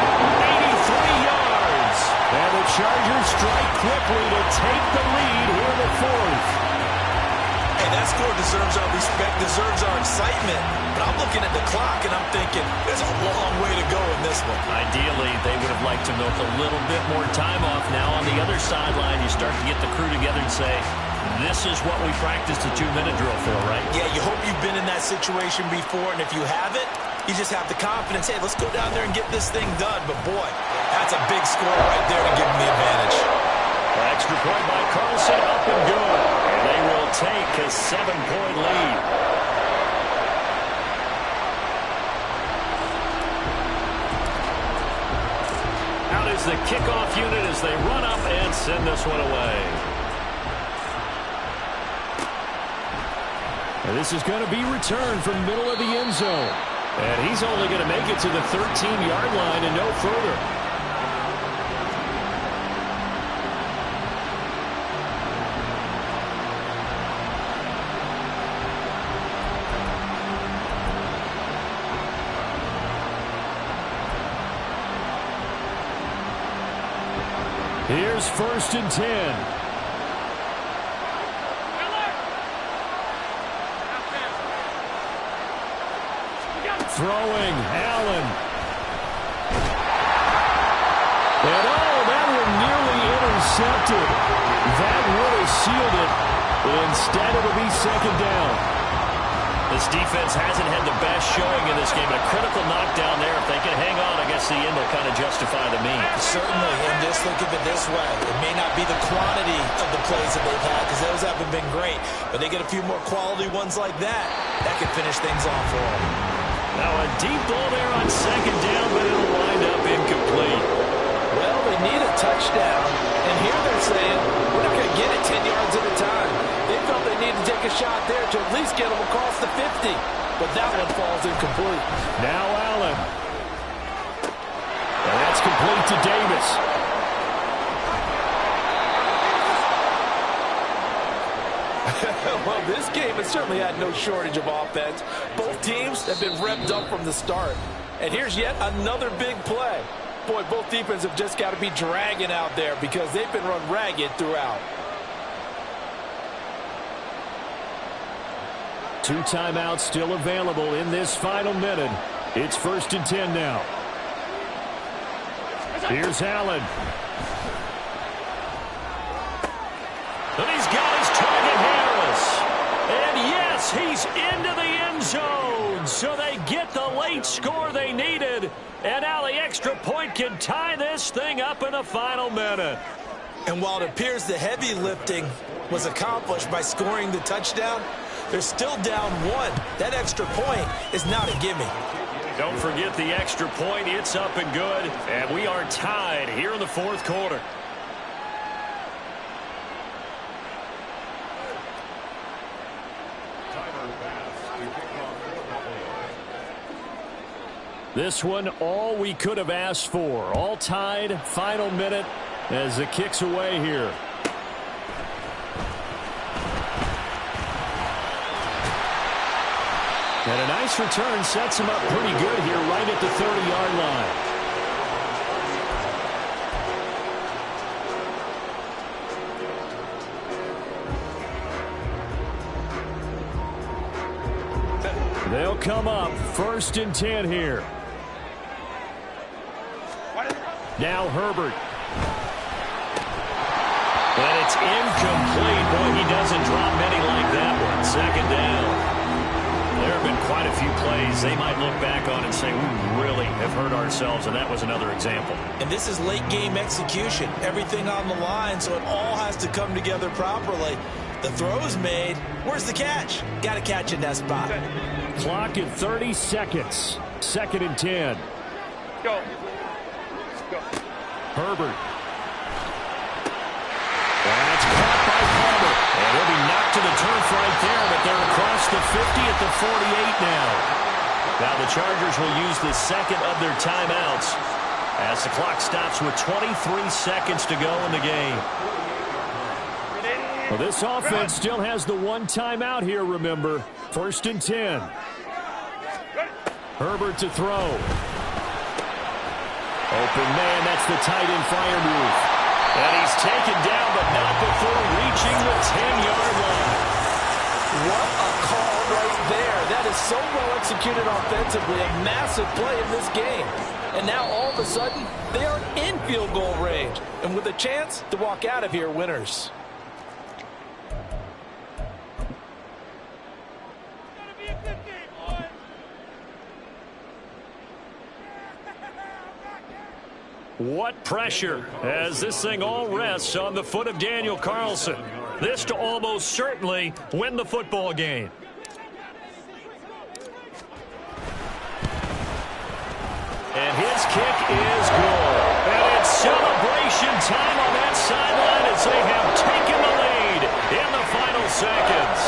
83 yards. And the Chargers strike quickly to take the lead here in the fourth. Hey, that score deserves our respect, deserves our excitement. But I'm looking at the clock, and I'm thinking, there's a long way to go in this one. Ideally, they would have liked to milk a little bit more time off. Now on the other sideline, you start to get the crew together and say, this is what we practiced a 2-minute drill for, right? Yeah, you hope you've been in that situation before, and if you haven't, you just have the confidence, hey, let's go down there and get this thing done. But, boy, that's a big score right there to give them the advantage. Extra point by Carlson, up and good. And they will take a 7-point lead. Out is the kickoff unit as they run up and send this one away. And this is going to be returned from middle of the end zone. And he's only going to make it to the 13-yard line and no further. Here's 1st and 10. Throwing, Allen. And that one nearly intercepted. That would have sealed it. Instead, it'll be 2nd down. This defense hasn't had the best showing in this game. A critical knockdown there. If they can hang on, I guess the end will kind of justify the means. Certainly, and just think of it this way. It may not be the quantity of the plays that they've had, because those haven't been great, but they get a few more quality ones like that. That could finish things off for them. Now a deep ball there on 2nd down, but it'll wind up incomplete. Well, they need a touchdown, and here they're saying, we're not going to get it 10 yards at a time. They felt they need to take a shot there to at least get them across the 50, but that one falls incomplete. Now Allen. And that's complete to Davis. Well, this game has certainly had no shortage of offense. Both teams have been revved up from the start. And here's yet another big play. Boy, both defenses have just got to be dragging out there because they've been run ragged throughout. 2 timeouts still available in this final minute. It's 1st and 10 now. Here's Allen. And he's got his target, Harris. And yes, he's into the end zone. So they get the late score they needed. And now the extra point can tie this thing up in the final minute. And while it appears the heavy lifting was accomplished by scoring the touchdown, they're still down 1. That extra point is not a gimme. Don't forget the extra point. It's up and good. And we are tied here in the 4th quarter. This one, all we could have asked for. All tied, final minute as the kick's away here. And a nice return sets him up pretty good here right at the 30-yard line. They'll come up 1st and 10 here. Now Herbert. And it's incomplete. Boy, he doesn't drop many like that one. 2nd down. There have been quite a few plays they might look back on and say, we really have hurt ourselves, and that was another example. And this is late game execution. Everything on the line, so it all has to come together properly. The throw's made. Where's the catch? Got to catch in that spot. Clock at 30 seconds. 2nd and 10. Go. Go. Herbert. That's caught by Palmer. And he'll be knocked to the turf right there, but they're across the 50 at the 48 now. Now the Chargers will use the 2nd of their timeouts as the clock stops with 23 seconds to go in the game. Well, this offense still has the one timeout here, remember. 1st and 10. Herbert to throw. Open man, that's the tight end fire move. And he's taken down, but not before reaching the 10-yard line. What a call right there. That is so well executed offensively. A massive play in this game. And now all of a sudden, they are in field goal range. And with a chance to walk out of here winners. What pressure as this thing all rests on the foot of Daniel Carlson. This to almost certainly win the football game. And his kick is good. And it's celebration time on that sideline as they have taken the lead in the final seconds.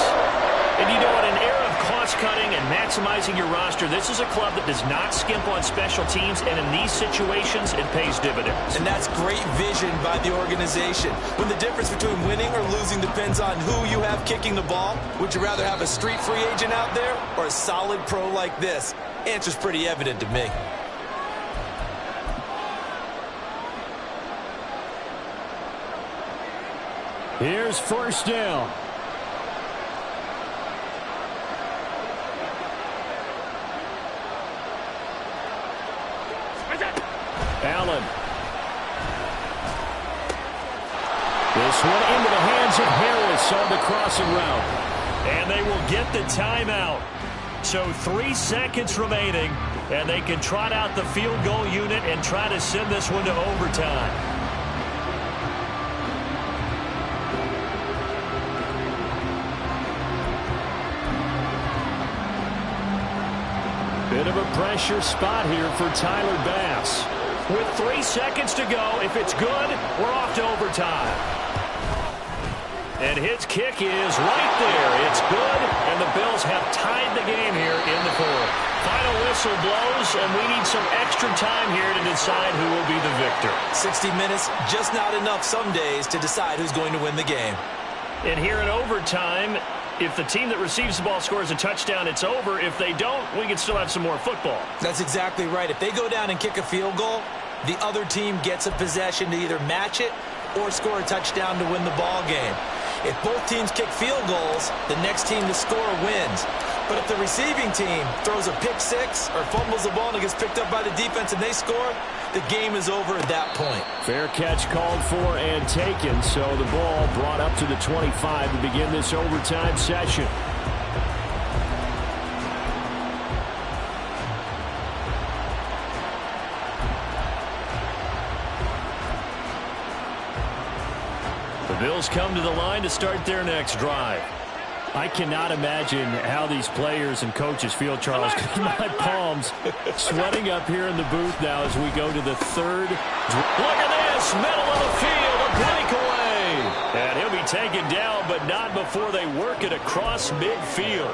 And you know, in an era of cost-cutting and maximizing your roster, this is a club that does not skimp on special teams, and in these situations, it pays dividends. And that's great vision by the organization. When the difference between winning or losing depends on who you have kicking the ball, would you rather have a street free agent out there or a solid pro like this? Answer's pretty evident to me. Here's 1st down. Allen. This one into the hands of Harris on the crossing route. And they will get the timeout. So 3 seconds remaining, and they can trot out the field goal unit and try to send this one to overtime. Bit of a pressure spot here for Tyler Bass. With 3 seconds to go, if it's good, we're off to overtime. And his kick is right there. It's good, and the Bills have tied the game here in the 4th. Final whistle blows, and we need some extra time here to decide who will be the victor. 60 minutes, just not enough some days to decide who's going to win the game. And here in overtime, if the team that receives the ball scores a touchdown, it's over. If they don't, we can still have some more football. That's exactly right. If they go down and kick a field goal, the other team gets a possession to either match it or score a touchdown to win the ball game. If both teams kick field goals, the next team to score wins. But if the receiving team throws a pick six or fumbles the ball and it gets picked up by the defense and they score, the game is over at that point. Fair catch called for and taken, so the ball brought up to the 25 to begin this overtime session. The Bills come to the line to start their next drive. I cannot imagine how these players and coaches feel, Charles. My palms sweating up here in the booth now as we go to the 3rd. Look at this, middle of the field, a breakaway. And he'll be taken down, but not before they work it across midfield.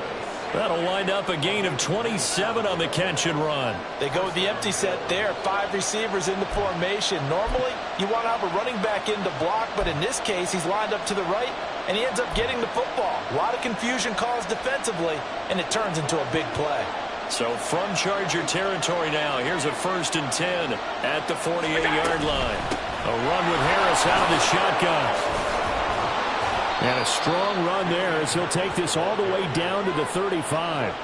That'll wind up a gain of 27 on the catch and run. They go with the empty set there, 5 receivers in the formation. Normally, you want to have a running back in to block, but in this case, he's lined up to the right, and he ends up getting the football. A lot of confusion caused defensively, and it turns into a big play. So from Charger territory now, here's a 1st and 10 at the 48-yard line. A run with Harris out of the shotgun. And a strong run there as he'll take this all the way down to the 35.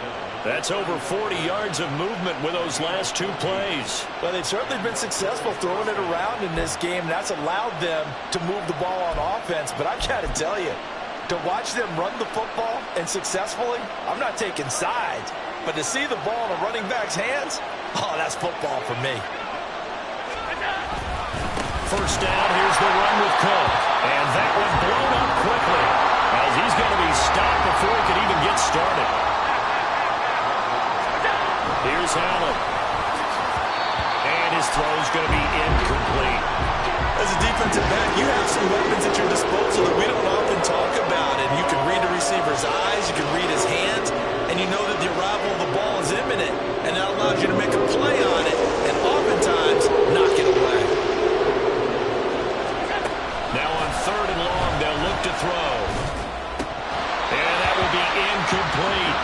That's over 40 yards of movement with those last 2 plays. Well, they've certainly been successful throwing it around in this game. That's allowed them to move the ball on offense. But I got to tell you, to watch them run the football and successfully, I'm not taking sides. But to see the ball in a running back's hands, oh, that's football for me. 1st down, here's the run with Cook. And that was blown up quickly as he's going to be stopped before he could even get started. Here's Allen. And his throw's going to be incomplete. As a defensive back, you have some weapons at your disposal that we don't often talk about. And you can read a receiver's eyes, you can read his hands, and you know that the arrival of the ball is imminent. And that allows you to make a play on it and oftentimes knock it away. Now on 3rd and long, they'll look to throw. incomplete.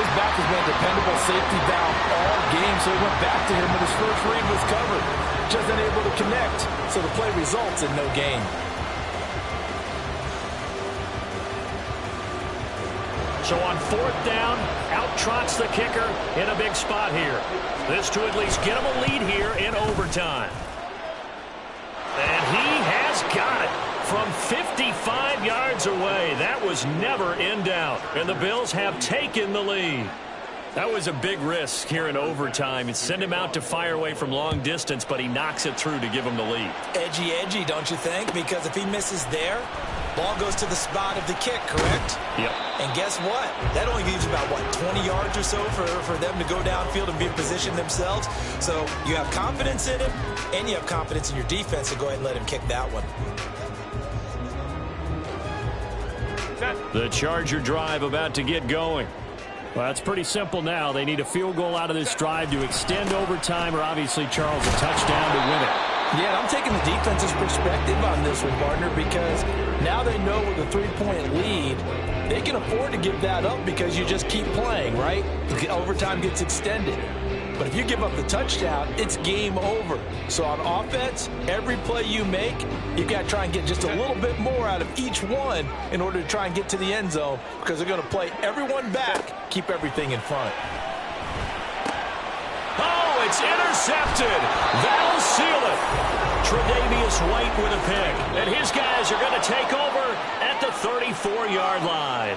His back has been a dependable safety valve all game, so he went back to him when his first read was covered. Just unable to connect, so the play results in no gain. So on 4th down, out trots the kicker in a big spot here. This to at least get him a lead here in overtime. And he has got it from 55 yards away. That was never in doubt. And the Bills have taken the lead. That was a big risk here in overtime. It sent him out to fire away from long distance, but he knocks it through to give him the lead. Edgy, don't you think? Because if he misses there, ball goes to the spot of the kick, correct? Yep. And guess what? That only leaves about, 20 yards or so for them to go downfield and be in position themselves. So you have confidence in him, and you have confidence in your defense to go ahead and let him kick that one. The Charger drive about to get going. Well, it's pretty simple now. They need a field goal out of this drive to extend overtime, or obviously, Charles, a touchdown to win it. Yeah, I'm taking the defense's perspective on this one, partner, because now they know with a 3-point lead, they can afford to give that up because you just keep playing, right? Overtime gets extended. But if you give up the touchdown, it's game over. So on offense, every play you make, you've got to try and get just a little bit more out of each one in order to try and get to the end zone, because they're going to play everyone back, keep everything in front. Oh, it's intercepted. That'll seal it. Tre'Davious White with a pick. And his guys are going to take over at the 34-yard line.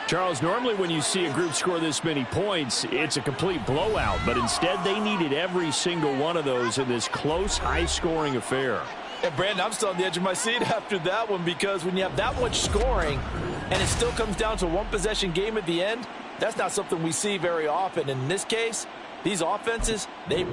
Charles, normally when you see a group score this many points, it's a complete blowout. But instead, they needed every single one of those in this close, high-scoring affair. And, Brandon, I'm still on the edge of my seat after that one, because when you have that much scoring and it still comes down to a one-possession game at the end, that's not something we see very often. In this case, these offenses, they